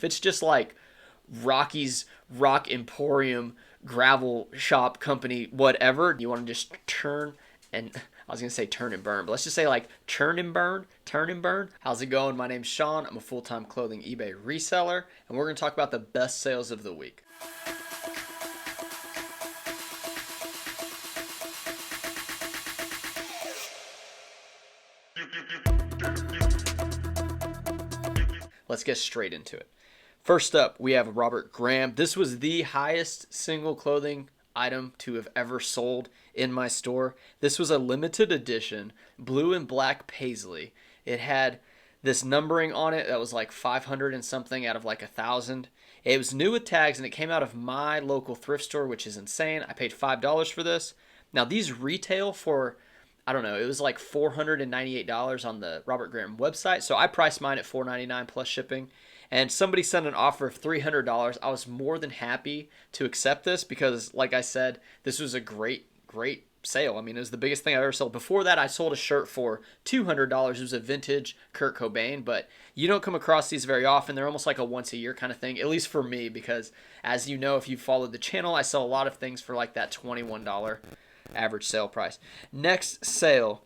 If it's just like Rocky's Rock Emporium gravel shop company, whatever, you want to just turn and I was gonna say turn and burn, but let's just say like turn and burn, turn and burn. How's it going? My name's Sean. I'm a full-time clothing eBay reseller, and we're gonna talk about the best sales of the week. Let's get straight into it. First up, we have Robert Graham. This was the highest single clothing item to have ever sold in my store. This was a limited edition blue and black paisley. It had this numbering on it that was like 500 and something out of like 1,000. It was new with tags, and it came out of my local thrift store, which is insane. I paid $5 for this. Now these retail for, I don't know, it was like $498 on the Robert Graham website. So I priced mine at $499 plus shipping. And somebody sent an offer of $300. I was more than happy to accept this because, like I said, this was a great sale. I mean, it was the biggest thing I ever sold. Before that, I sold a shirt for $200. It was a vintage Kurt Cobain, but you don't come across these very often. They're almost like a once a year kind of thing, at least for me, because as you know, if you've followed the channel, I sell a lot of things for like that $21 average sale price. Next sale.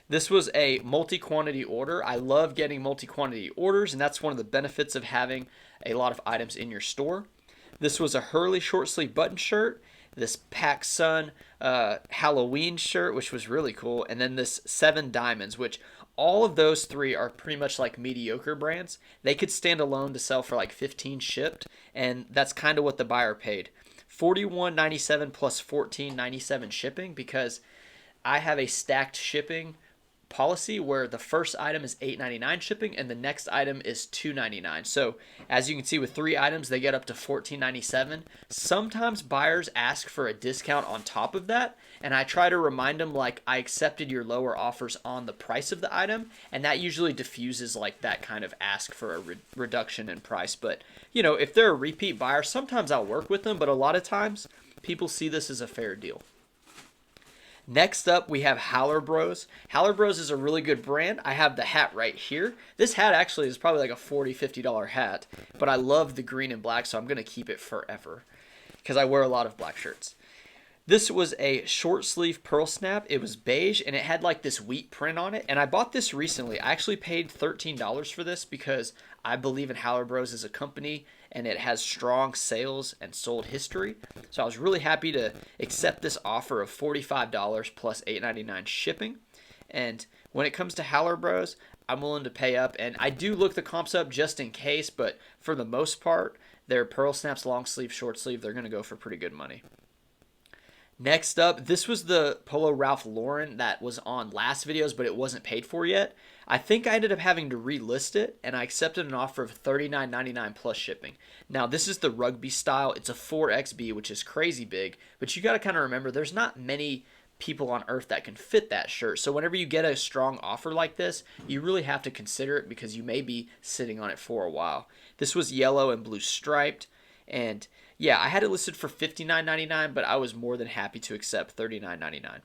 This was a multi-quantity order. I love getting multi-quantity orders, and that's one of the benefits of having a lot of items in your store. This was a Hurley short sleeve button shirt, this Pac Sun Halloween shirt, which was really cool, and then this 7 Diamonds, which all of those three are pretty much like mediocre brands. They could stand alone to sell for like 15 shipped, and that's kind of what the buyer paid. $41.97 plus $14.97 shipping, because I have a stacked shipping policy where the first item is $8.99 shipping and the next item is $2.99. So as you can see, with 3 items they get up to $14.97. Sometimes buyers ask for a discount on top of that, and I try to remind them like, I accepted your lower offers on the price of the item, and that usually diffuses like that kind of ask for a reduction in price. But you know, if they're a repeat buyer, sometimes I'll work with them, but a lot of times people see this as a fair deal. Next up, we have Howler Bros. Howler Bros is a really good brand. I have the hat right here. This hat actually is probably like a $40, $50 hat, but I love the green and black, so I'm going to keep it forever because I wear a lot of black shirts. This was a short sleeve pearl snap. It was beige, and it had like this wheat print on it, and I bought this recently. I actually paid $13 for this because I believe in Howler Bros as a company, and it has strong sales and sold history. So I was really happy to accept this offer of $45 plus $8.99 shipping. And when it comes to Howler Bros, I'm willing to pay up, and I do look the comps up just in case, but for the most part, their pearl snaps, long sleeve, short sleeve, they're going to go for pretty good money. Next up, this was the Polo Ralph Lauren that was on last videos, but it wasn't paid for yet. I think I ended up having to relist it, and I accepted an offer of $39.99 plus shipping. Now, this is the rugby style. It's a 4XB, which is crazy big, but you got to kind of remember there's not many people on earth that can fit that shirt. So whenever you get a strong offer like this, you really have to consider it because you may be sitting on it for a while. This was yellow and blue striped, and yeah, I had it listed for $59.99, but I was more than happy to accept $39.99.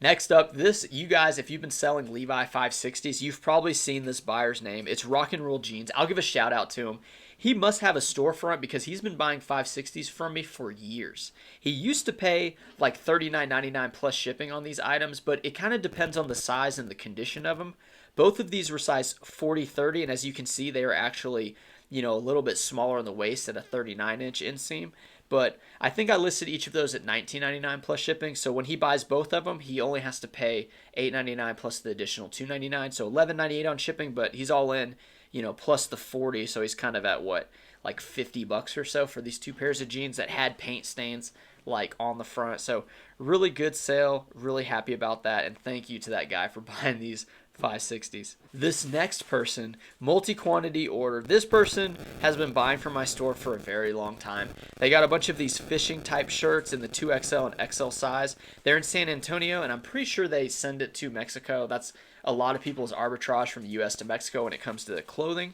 Next up, this, you guys, if you've been selling Levi 560s, you've probably seen this buyer's name. It's Rock and Roll Jeans. I'll give a shout out to him. He must have a storefront because he's been buying 560s from me for years. He used to pay like $39.99 plus shipping on these items, but it kind of depends on the size and the condition of them. Both of these were size 40-30, and as you can see, they are actually, you know, a little bit smaller on the waist at a 39-inch inseam. But I think I listed each of those at $19.99 plus shipping. So when he buys both of them, he only has to pay $8.99 plus the additional $2.99. So $11.98 on shipping, but he's all in, you know, plus the 40. So he's kind of at what, like $50 or so for these 2 pairs of jeans that had paint stains like on the front. So really good sale. Really happy about that. And thank you to that guy for buying these 560s. This next person, multi-quantity order. This person has been buying from my store for a very long time. They got a bunch of ththese fishing type shirts in the 2XL and XL size. They're in San Antonio, and I'm pretty sure they send it to Mexico. That's a lot of people's arbitrage from the US to Mexico when it comes to the clothing.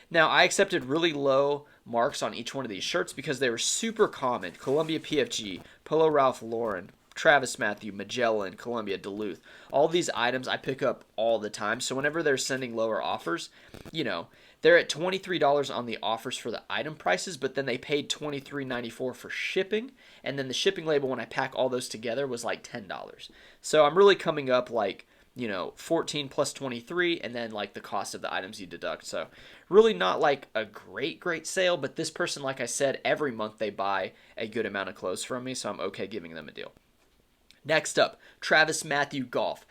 Now, I accepted really low marks on each one of these shirts because they were super common. Columbia PFG, Polo Ralph Lauren, Travis Matthew, Magellan, Columbia, Duluth. All these items I pick up all the time. So whenever they're sending lower offers, you know, They're at $23 on the offers for the item prices, but then they paid $23.94 for shipping. And then the shipping label, when I pack all those together, was like $10. So I'm really coming up like, 14 plus 23, and then like the cost of the items you deduct. So really not like a great sale, but this person, like I said, every month they buy a good amount of clothes from me, so I'm okay giving them a deal. Next up, Travis Matthew Golf.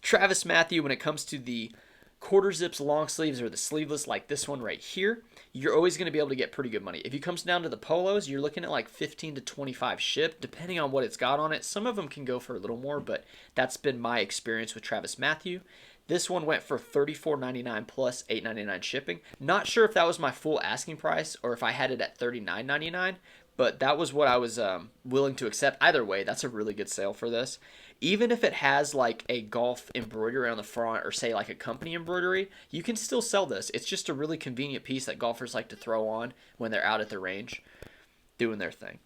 Travis Matthew, when it comes to the quarter zips, long sleeves, or the sleeveless like this one right here, you're always going to be able to get pretty good money. If it comes down to the polos, you're looking at like 15 to 25 shipped, depending on what it's got on it. Some of them can go for a little more, but that's been my experience with Travis Matthew. This one went for $34.99 plus $8.99 shipping. Not sure if that was my full asking price or if I had it at $39.99, but that was what I was willing to accept. Either way, that's a really good sale for this. Even if it has like a golf embroidery on the front or say like a company embroidery, you can still sell this. It's just a really convenient piece that golfers like to throw on when they're out at the range doing their thing.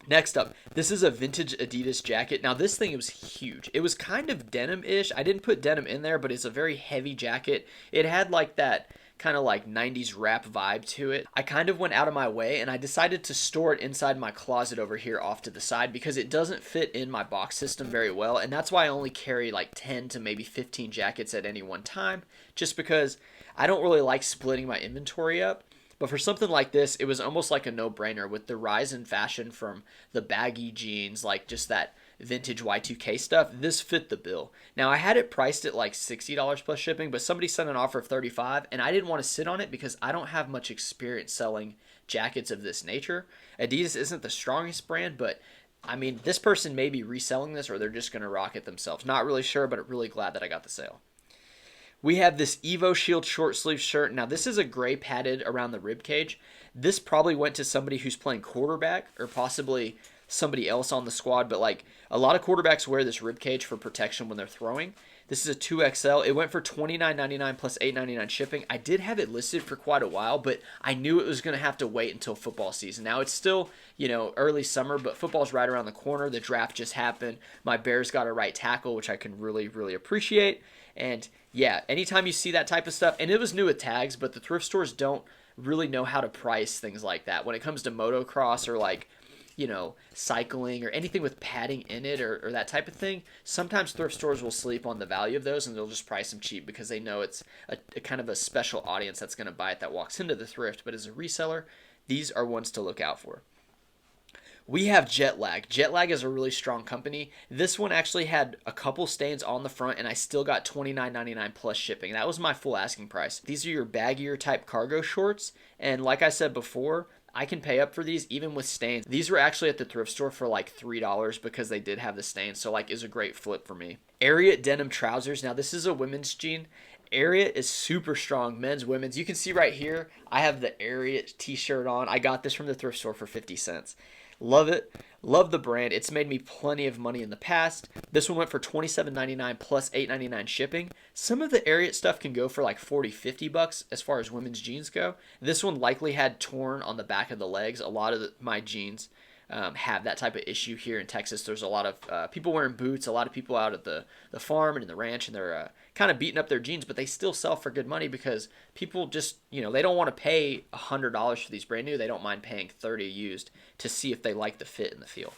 Next up, this is a vintage Adidas jacket. Now this thing was huge. It was kind of denim-ish. I didn't put denim in there, but it's a very heavy jacket. It had like that kind of like 90s rap vibe to it. I kind of went out of my way and I decided to store it inside my closet over here off to the side because it doesn't fit in my box system very well, and that's why I only carry like 10 to maybe 15 jackets at any one time, just because I don't really like splitting my inventory up. But for something like this, it was almost like a no-brainer with the rise in fashion from the baggy jeans, like just that vintage Y2K stuff. This fit the bill. Now, I had it priced at like $60 plus shipping, but somebody sent an offer of $35, and I didn't want to sit on it because I don't have much experience selling jackets of this nature. Adidas isn't the strongest brand, but I mean, this person may be reselling this or they're just going to rock it themselves. Not really sure, but really glad that I got the sale. We have this Evo Shield short sleeve shirt. Now, this is a gray padded around the rib cage. This probably went to somebody who's playing quarterback or possibly somebody else on the squad, but like a lot of quarterbacks wear this rib cage for protection when they're throwing. This is a 2XL. It went for $29.99 plus $8.99 shipping. I did have it listed for quite a while, but I knew it was going to have to wait until football season. Now, it's still, early summer, but football's right around the corner. The draft just happened. My Bears got a right tackle, which I can really, really appreciate. And yeah, anytime you see that type of stuff, and it was new with tags, but the thrift stores don't really know how to price things like that. When it comes to motocross or like, cycling or anything with padding in it or that type of thing, sometimes thrift stores will sleep on the value of those and they'll just price them cheap because they know it's a kind of a special audience that's going to buy it that walks into the thrift. But as a reseller, these are ones to look out for. We have Jetlag. Jetlag is a really strong company. This one actually had a couple stains on the front, and I still got $29.99 plus shipping. That was my full asking price. These are your baggier type cargo shorts, and like I said before, I can pay up for these even with stains. These were actually at the thrift store for like $3 because they did have the stains, so like is a great flip for me. Ariat denim trousers. Now this is a women's jean. Ariat is super strong, men's, women's. You can see right here, I have the Ariat t-shirt on. I got this from the thrift store for 50 cents. Love it. Love the brand. It's made me plenty of money in the past. This one went for $27.99 plus $8.99 shipping. Some of the Ariat stuff can go for like $40-50 as far as women's jeans go. This one likely had torn on the back of the legs. A lot of my jeans have that type of issue here in Texas. There's a lot of people wearing boots, a lot of people out at the farm and in the ranch, and they're kind of beating up their jeans, but they still sell for good money because people just, they don't want to pay $100 for these brand new. They don't mind paying $30 used to see if they like the fit and the feel.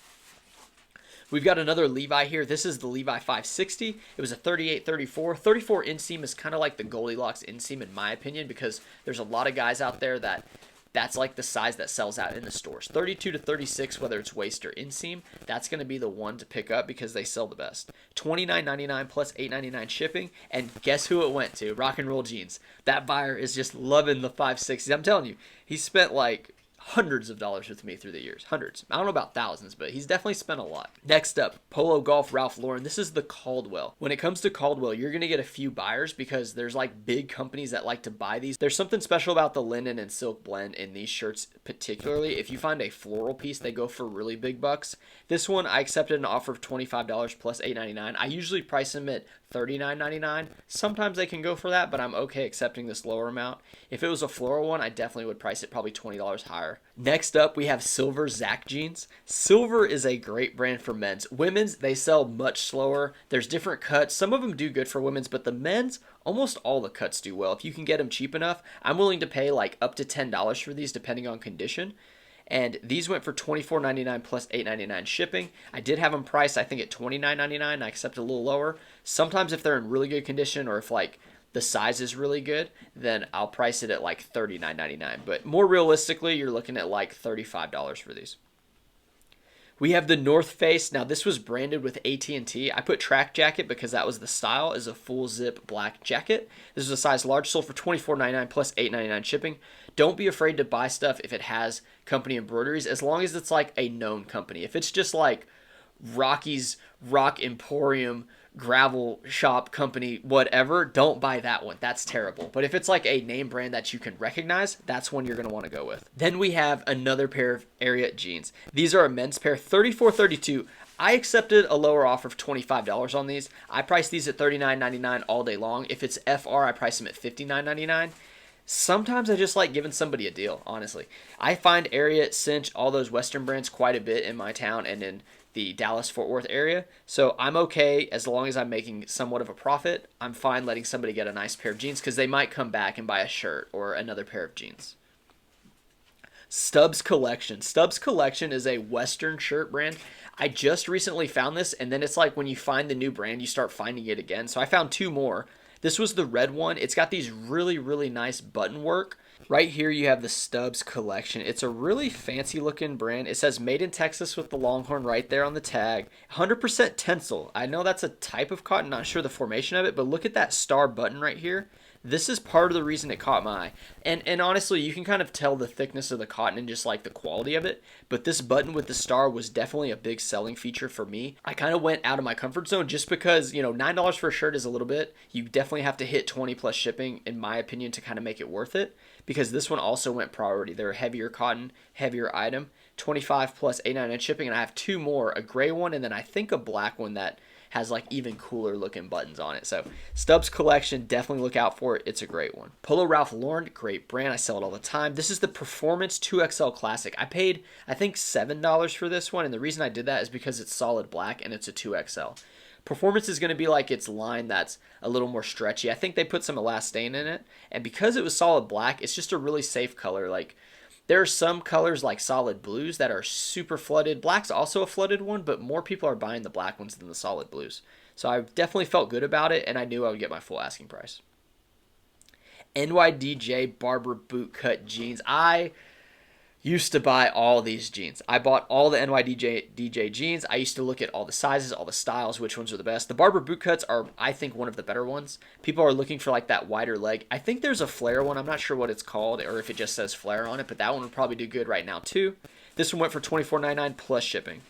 We've got another Levi here. This is the Levi 560. It was a 38-34. 34 inseam is kind of like the Goldilocks inseam in my opinion because there's a lot of guys out there that's like the size that sells out in the stores. 32 to 36, whether it's waist or inseam, that's going to be the one to pick up because they sell the best. $29.99 plus $8.99 shipping, and guess who it went to? Rock and Roll Jeans. That buyer is just loving the 560s. I'm telling you, he spent like hundreds of dollars with me through the years. Hundreds. I don't know about thousands, but he's definitely spent a lot. Next up, Polo Golf Ralph Lauren. This is the Caldwell. When it comes to Caldwell, you're going to get a few buyers because there's like big companies that like to buy these. There's something special about the linen and silk blend in these shirts particularly. If you find a floral piece, they go for really big bucks. This one, I accepted an offer of $25 plus $8.99. I usually price them at $39.99. Sometimes they can go for that, but I'm okay accepting this lower amount. If it was a floral one, I definitely would price it probably $20 higher. Next up, we have Silver Zach jeans. Silver is a great brand for men's. Women's, they sell much slower. There's different cuts. Some of them do good for women's, but the men's, almost all the cuts do well. If you can get them cheap enough, I'm willing to pay like up to $10 for these depending on condition. And these went for $24.99 plus $8.99 shipping. I did have them priced, I think, at $29.99. I accepted a little lower. Sometimes if they're in really good condition or if like the size is really good, then I'll price it at like $39.99. But more realistically, you're looking at like $35 for these. We have the North Face. Now this was branded with AT&T. I put track jacket because that was the style, is a full zip black jacket. This is a size large, sold for $24.99 plus $8.99 shipping. Don't be afraid to buy stuff if it has company embroideries, as long as it's like a known company. If it's just like Rocky's Rock Emporium gravel shop company, whatever, don't buy that one. That's terrible. But if it's like a name brand that you can recognize, that's one you're going to want to go with. Then we have another pair of Ariat jeans. These are a men's pair, $34.32. I accepted a lower offer of $25 on these. I priced these at $39.99 all day long. If it's FR, I price them at $59.99. Sometimes I just like giving somebody a deal, honestly. I find Ariat, Cinch, all those Western brands quite a bit in my town and in the Dallas-Fort Worth area. So I'm okay as long as I'm making somewhat of a profit. I'm fine letting somebody get a nice pair of jeans because they might come back and buy a shirt or another pair of jeans. Stubbs Collection. Stubbs Collection is a Western shirt brand. I just recently found this, and then it's like when you find the new brand, you start finding it again. So I found two more. This was the red one. It's got these really, really nice button work. Right here you have the Stubbs Collection. It's a really fancy looking brand. It says made in Texas with the Longhorn right there on the tag. 100% Tencel. I know that's a type of cotton, not sure the formation of it, but look at that star button right here. This is part of the reason it caught my eye. And honestly, you can kind of tell the thickness of the cotton and just like the quality of it. But this button with the star was definitely a big selling feature for me. I kind of went out of my comfort zone just because, you know, $9 for a shirt is a little bit. You definitely have to hit 20 plus shipping, in my opinion, to kind of make it worth it. Because this one also went priority. They're a heavier cotton, heavier item. 25 plus $8.99 shipping. And I have two more, a gray one and then I think a black one that has like even cooler looking buttons on it. So Stubbs Collection, definitely look out for it. It's a great one. Polo Ralph Lauren, great brand. I sell it all the time. This is the Performance 2XL Classic. I paid, I think, $7 for this one. And the reason I did that is because it's solid black and it's a 2XL. Performance is going to be like its line that's a little more stretchy. I think they put some elastane in it. And because it was solid black, it's just a really safe color. Like, there are some colors like solid blues that are super flooded. Black's also a flooded one, but more people are buying the black ones than the solid blues. So I definitely felt good about it, and I knew I would get my full asking price. NYDJ Barber Bootcut jeans. I used to buy all these jeans. I bought all the NYDJ jeans. I used to look at all the sizes, all the styles, which ones are the best. The Barber bootcuts are, I think, one of the better ones. People are looking for like that wider leg. I think there's a flare one. I'm not sure what it's called or if it just says flare on it, but that one would probably do good right now too. This one went for $24.99 plus shipping.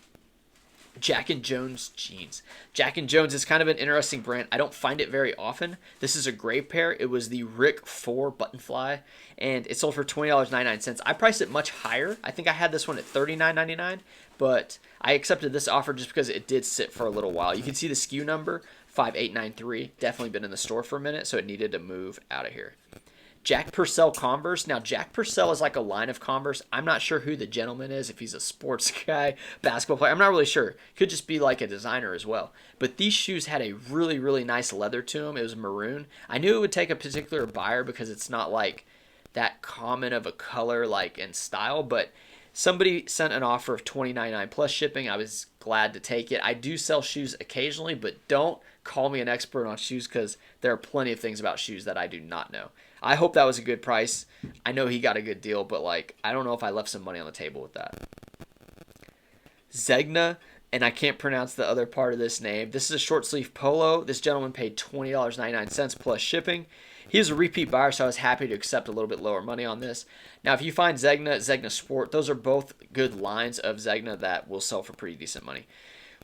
Jack & Jones jeans. Jack & Jones is kind of an interesting brand. I don't find it very often. This is a gray pair. It was the Rick 4 button fly, and it sold for $20.99. I priced it much higher. I think I had this one at $39.99, but I accepted this offer just because it did sit for a little while. You can see the SKU number, 5893. Definitely been in the store for a minute, so it needed to move out of here. Jack Purcell Converse. Now, Jack Purcell is like a line of Converse. I'm not sure who the gentleman is, if he's a sports guy, basketball player. I'm not really sure. Could just be like a designer as well. But these shoes had a really, really nice leather to them. It was maroon. I knew it would take a particular buyer because it's not like that common of a color like and style, but somebody sent an offer of $29.99 plus shipping. I was glad to take it. I do sell shoes occasionally, but don't call me an expert on shoes because there are plenty of things about shoes that I do not know. I hope that was a good price. I know he got a good deal, but like I don't know if I left some money on the table with that. Zegna, and I can't pronounce the other part of this name. This is a short sleeve polo. This gentleman paid $20.99 plus shipping. He was a repeat buyer, so I was happy to accept a little bit lower money on this. Now, if you find Zegna, Zegna Sport, those are both good lines of Zegna that will sell for pretty decent money.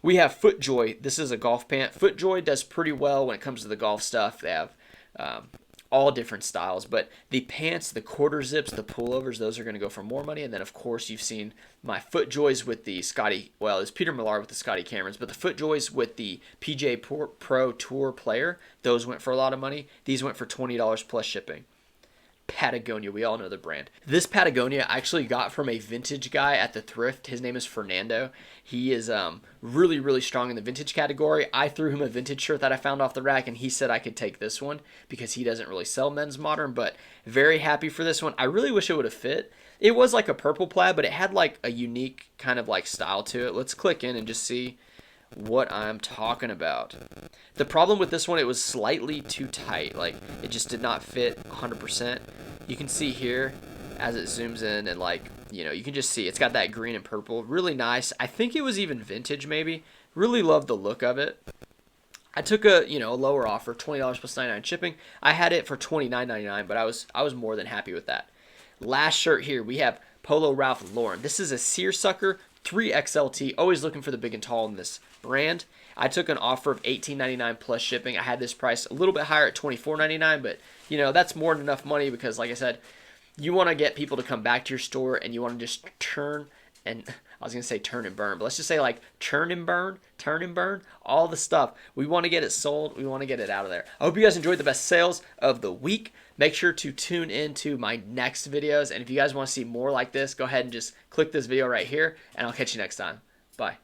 We have FootJoy. This is a golf pant. FootJoy does pretty well when it comes to the golf stuff. They have all different styles, but the pants, the quarter zips, the pullovers, those are going to go for more money. And then, of course, you've seen my FootJoys with the Scotty, well, it's Peter Millar with the Scotty Camerons, but the FootJoys with the PJ Pro Tour Player, those went for a lot of money. These went for $20 plus shipping. Patagonia, we all know the brand. This Patagonia I actually got from a vintage guy at the thrift. His name is Fernando. He is really, really strong in the vintage category. I threw him a vintage shirt that I found off the rack, and he said I could take this one because he doesn't really sell men's modern, but very happy for this one. I really wish it would have fit. It was like a purple plaid, but it had like a unique kind of like style to it. Let's click in and just see what I'm talking about. The problem with this one, it was slightly too tight. Like, it just did not fit 100%. You can see here as it zooms in, and like, you know, you can just see it's got that green and purple. Really nice. I think it was even vintage maybe. Really love the look of it. I took a, you know, a lower offer, $20 plus 99 shipping. I had it for $29.99, but I was more than happy with that. Last shirt here, we have Polo Ralph Lauren. This is a seersucker 3XLT. Always looking for the big and tall in this brand. I took an offer of $18.99 plus shipping. I had this price a little bit higher at $24.99, but you know, that's more than enough money because, like I said, you want to get people to come back to your store and you want to just turn and I was going to say turn and burn, but let's just say like turn and burn, all the stuff. We want to get it sold. We want to get it out of there. I hope you guys enjoyed the best sales of the week. Make sure to tune into my next videos. And if you guys want to see more like this, go ahead and just click this video right here and I'll catch you next time. Bye.